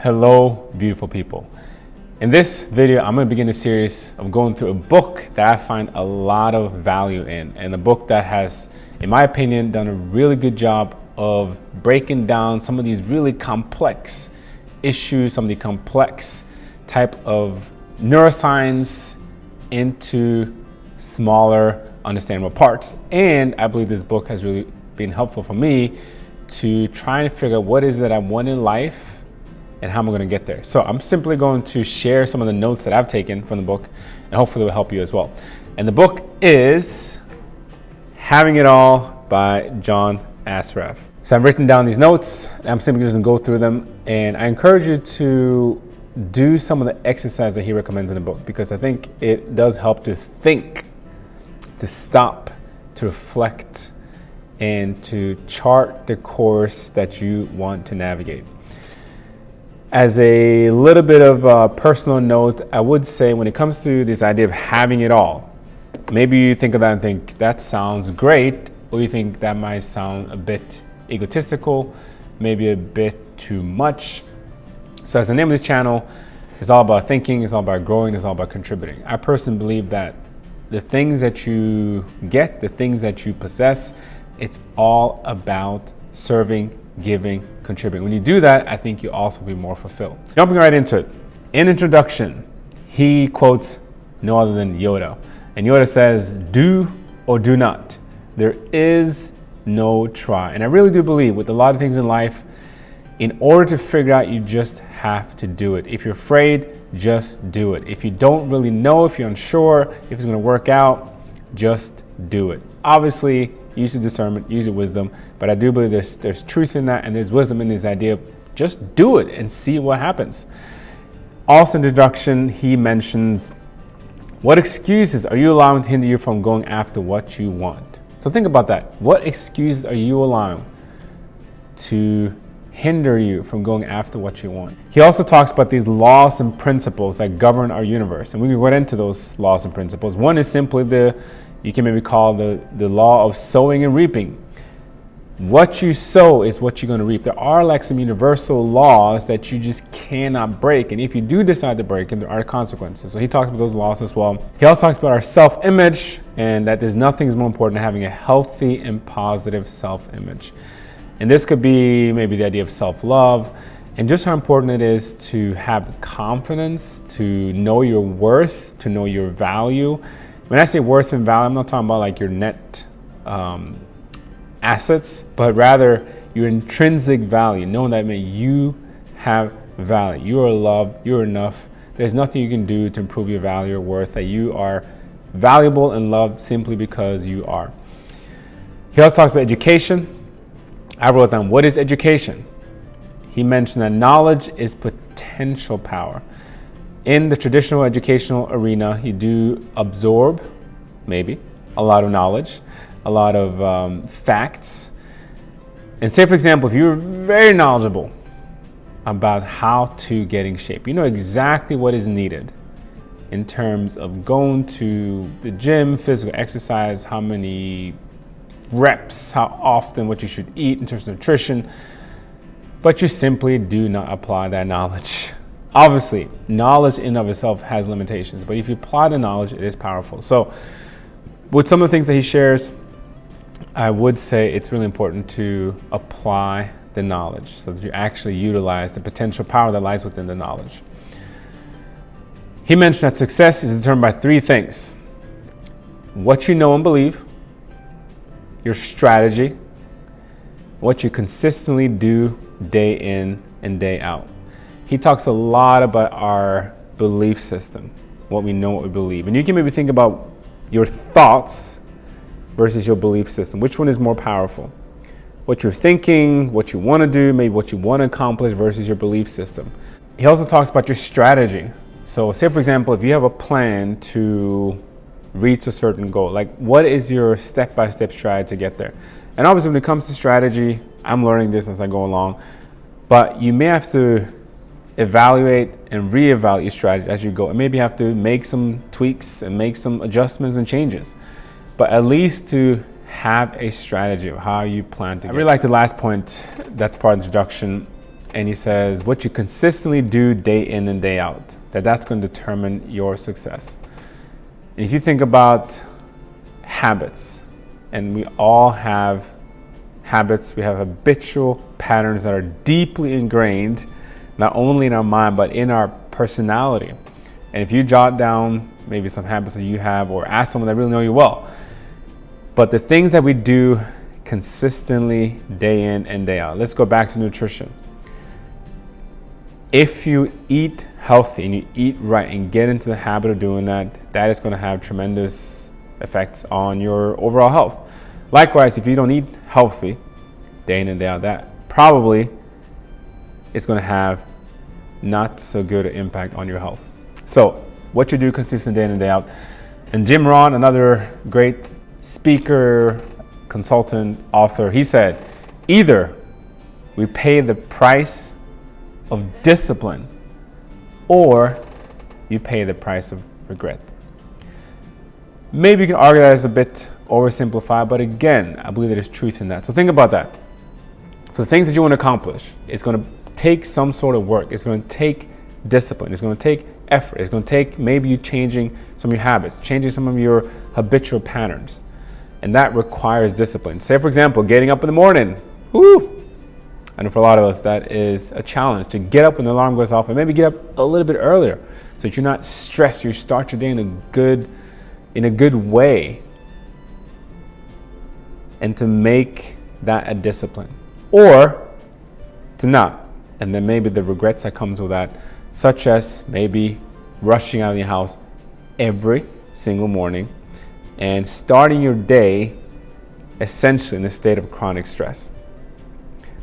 Hello, beautiful people. In this video, I'm going to begin a series of going through a book that I find a lot of value in, and a book that has, in my opinion, done a really good job of breaking down some of these really complex issues, some of the complex type of neuroscience into smaller, understandable parts. And I believe this book has really been helpful for me to try and figure out what is it I want in life and how am I going to get there. So I'm simply going to share some of the notes that I've taken from the book, and hopefully it will help you as well. And the book is Having It All by John Assaraf. So I've written down these notes. I'm simply just going to go through them, and I encourage you to do some of the exercises that he recommends in the book, because I think it does help to think, to stop, to reflect, and to chart the course that you want to navigate. As a little bit of a personal note, I would say when it comes to this idea of having it all, maybe you think of that and think that sounds great, or you think that might sound a bit egotistical, maybe a bit too much. So as the name of this channel, it's all about thinking, it's all about growing, it's all about contributing. I personally believe that the things that you get, the things that you possess, it's all about serving, giving, contributing. When you do that, I think you'll also be more fulfilled. Jumping right into it. In introduction, he quotes no other than Yoda. And Yoda says, "Do or do not. There is no try." And I really do believe with a lot of things in life, in order to figure out, you just have to do it. If you're afraid, just do it. If you don't really know, if you're unsure, if it's going to work out, just do it. Obviously, use your discernment, use your wisdom, but I do believe there's truth in that, and there's wisdom in this idea of just do it and see what happens. Also in the introduction, he mentions, what excuses are you allowing to hinder you from going after what you want? So think about that. What excuses are you allowing to hinder you from going after what you want? He also talks about these laws and principles that govern our universe, and we can get into those laws and principles. One is simply you can maybe call the law of sowing and reaping. What you sow is what you're going to reap. There are like some universal laws that you just cannot break, and if you do decide to break them, there are consequences. So he talks about those laws as well. He also talks about our self-image, and that there's nothing is more important than having a healthy and positive self-image. And this could be maybe the idea of self-love, and just how important it is to have confidence, to know your worth, to know your value. When I say worth and value, I'm not talking about like your net assets, but rather your intrinsic value, knowing that you have value. You are loved, you're enough. There's nothing you can do to improve your value or worth, that you are valuable and loved simply because you are. He also talks about education. I wrote down, what is education? He mentioned that knowledge is potential power. In the traditional educational arena, you do absorb, maybe, a lot of knowledge, a lot of facts. And say, for example, if you're very knowledgeable about how to get in shape, you know exactly what is needed in terms of going to the gym, physical exercise, how many reps, how often, what you should eat in terms of nutrition, but you simply do not apply that knowledge. Obviously, knowledge in and of itself has limitations, but if you apply the knowledge, it is powerful. So with some of the things that he shares, I would say it's really important to apply the knowledge so that you actually utilize the potential power that lies within the knowledge. He mentioned that success is determined by three things: what you know and believe, your strategy, what you consistently do day in and day out. He talks a lot about our belief system, what we know, what we believe. And you can maybe think about your thoughts versus your belief system. Which one is more powerful? What you're thinking, what you want to do, maybe what you want to accomplish versus your belief system. He also talks about your strategy. So say, for example, if you have a plan to reach a certain goal, like what is your step-by-step strategy to get there? And obviously when it comes to strategy, I'm learning this as I go along, but you may have to evaluate and reevaluate your strategy as you go, and maybe have to make some tweaks and make some adjustments and changes, but at least to have a strategy of how you plan to get. I really like the last point, that's part of the introduction, and he says, what you consistently do day in and day out, that's going to determine your success. And if you think about habits, and we all have habits, we have habitual patterns that are deeply ingrained, not only in our mind, but in our personality. And if you jot down maybe some habits that you have, or ask someone that really know you well, but the things that we do consistently day in and day out. Let's go back to nutrition. If you eat healthy and you eat right and get into the habit of doing that, that is going to have tremendous effects on your overall health. Likewise, if you don't eat healthy day in and day out, that probably is going to have not so good an impact on your health. So what you do consistent day in and day out. And Jim Rohn, another great speaker, consultant, author, he said, either we pay the price of discipline or you pay the price of regret. Maybe you can argue that as a bit oversimplified, but again, I believe there's truth in that. So think about that. For the things that you want to accomplish, it's going to take some sort of work. It's going to take discipline. It's going to take effort. It's going to take maybe you changing some of your habits, changing some of your habitual patterns. And that requires discipline. Say, for example, getting up in the morning. Woo! I know for a lot of us, that is a challenge, to get up when the alarm goes off and maybe get up a little bit earlier so that you're not stressed. You start your day in a good way, and to make that a discipline, or to not. And then maybe the regrets that comes with that, such as maybe rushing out of your house every single morning and starting your day essentially in a state of chronic stress.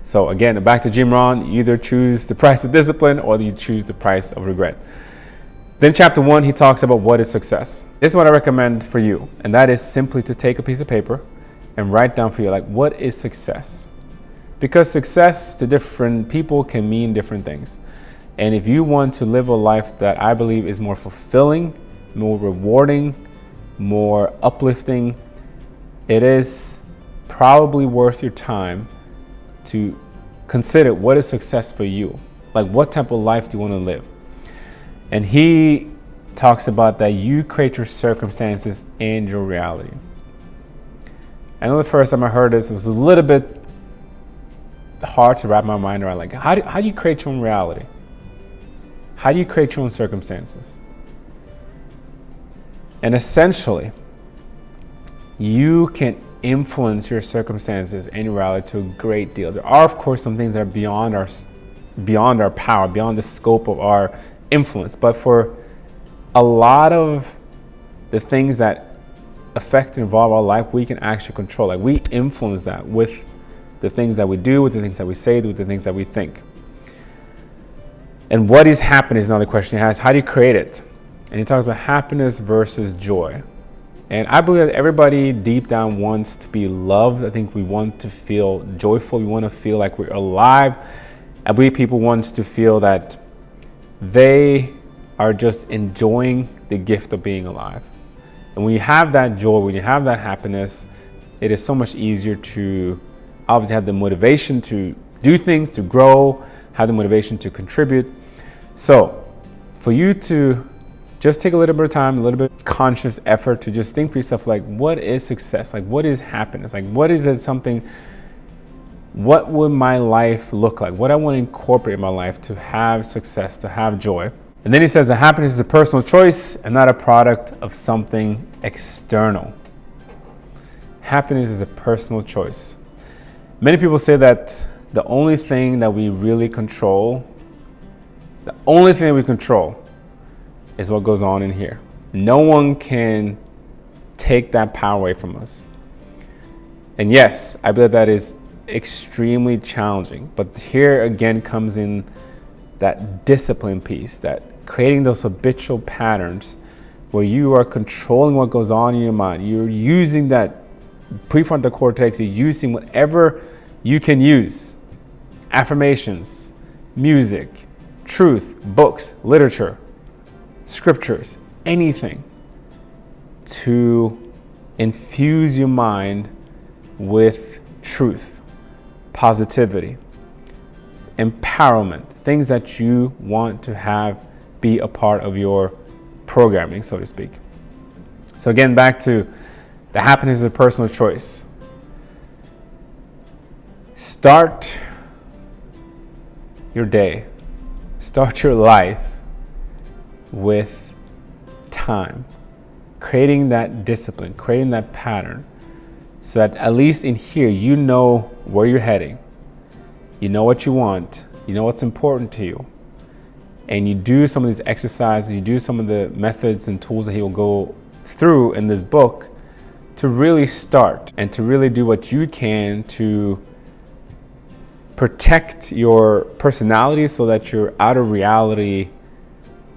So again, back to Jim Rohn, you either choose the price of discipline or you choose the price of regret. Then chapter 1, he talks about what is success. This is what I recommend for you, and that is simply to take a piece of paper and write down for you, like, what is success? Because success to different people can mean different things. And if you want to live a life that I believe is more fulfilling, more rewarding, more uplifting, it is probably worth your time to consider what is success for you. Like, what type of life do you want to live? And he talks about that you create your circumstances and your reality. I know the first time I heard this, it was a little bit hard to wrap my mind around. Like, how do you create your own reality? How do you create your own circumstances? And essentially, you can influence your circumstances and your reality to a great deal. There are, of course, some things that are beyond our power, beyond the scope of our influence. But for a lot of the things that affect and involve our life, we can actually control. Like, we influence that with the things that we do, with the things that we say, with the things that we think. And what is happiness is another question he has. How do you create it? And he talks about happiness versus joy. And I believe that everybody deep down wants to be loved. I think we want to feel joyful. We want to feel like we're alive. I believe people want to feel that they are just enjoying the gift of being alive. And when you have that joy, when you have that happiness, it is so much easier to obviously have the motivation to do things, to grow, have the motivation to contribute. So for you to just take a little bit of time, a little bit of conscious effort to just think for yourself, like, what is success? Like, what is happiness? Like, what is it what would my life look like? What I want to incorporate in my life to have success, to have joy. And then he says that happiness is a personal choice and not a product of something external. Happiness is a personal choice. Many people say that the only thing that we really control, is what goes on in here. No one can take that power away from us. And yes, I believe that is extremely challenging. But here again comes in that discipline piece, that creating those habitual patterns where you are controlling what goes on in your mind. You're using that prefrontal cortex, you're using whatever you can use. Affirmations, music, truth, books, literature, scriptures, anything to infuse your mind with truth, positivity, empowerment, things that you want to have be a part of your programming, so to speak. So again, back to the happiness is a personal choice. Start your day, start your life with time, creating that discipline, creating that pattern, so that at least in here you know where you're heading, you know what you want, you know what's important to you, and you do some of these exercises, you do some of the methods and tools that he will go through in this book to really start and to really do what you can to protect your personality so that your outer reality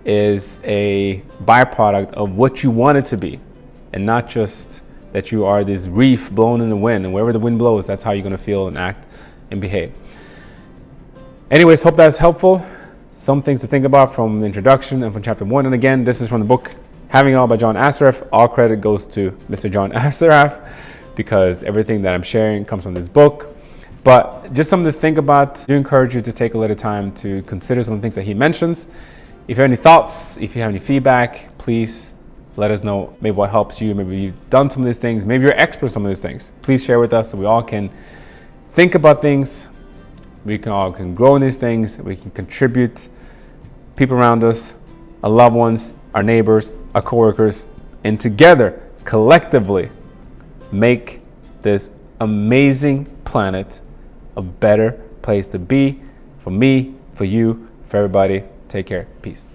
is a byproduct of what you want it to be, and not just that you are this reef blown in the wind, and wherever the wind blows, that's how you're going to feel and act and behave. Anyways, hope that's helpful. Some things to think about from the introduction and from chapter 1. And again, this is from the book Having It All by John Assaraf. All credit goes to Mr. John Assaraf because everything that I'm sharing comes from this book. But just something to think about. I do encourage you to take a little time to consider some of the things that he mentions. If you have any thoughts, if you have any feedback, please let us know. Maybe what helps you. Maybe you've done some of these things. Maybe you're expert in some of these things. Please share with us so we all can think about things. We can grow in these things. We can contribute. People around us, our loved ones, our neighbors, our coworkers, and together, collectively, make this amazing planet a better place to be, for me, for you, for everybody. Take care. Peace.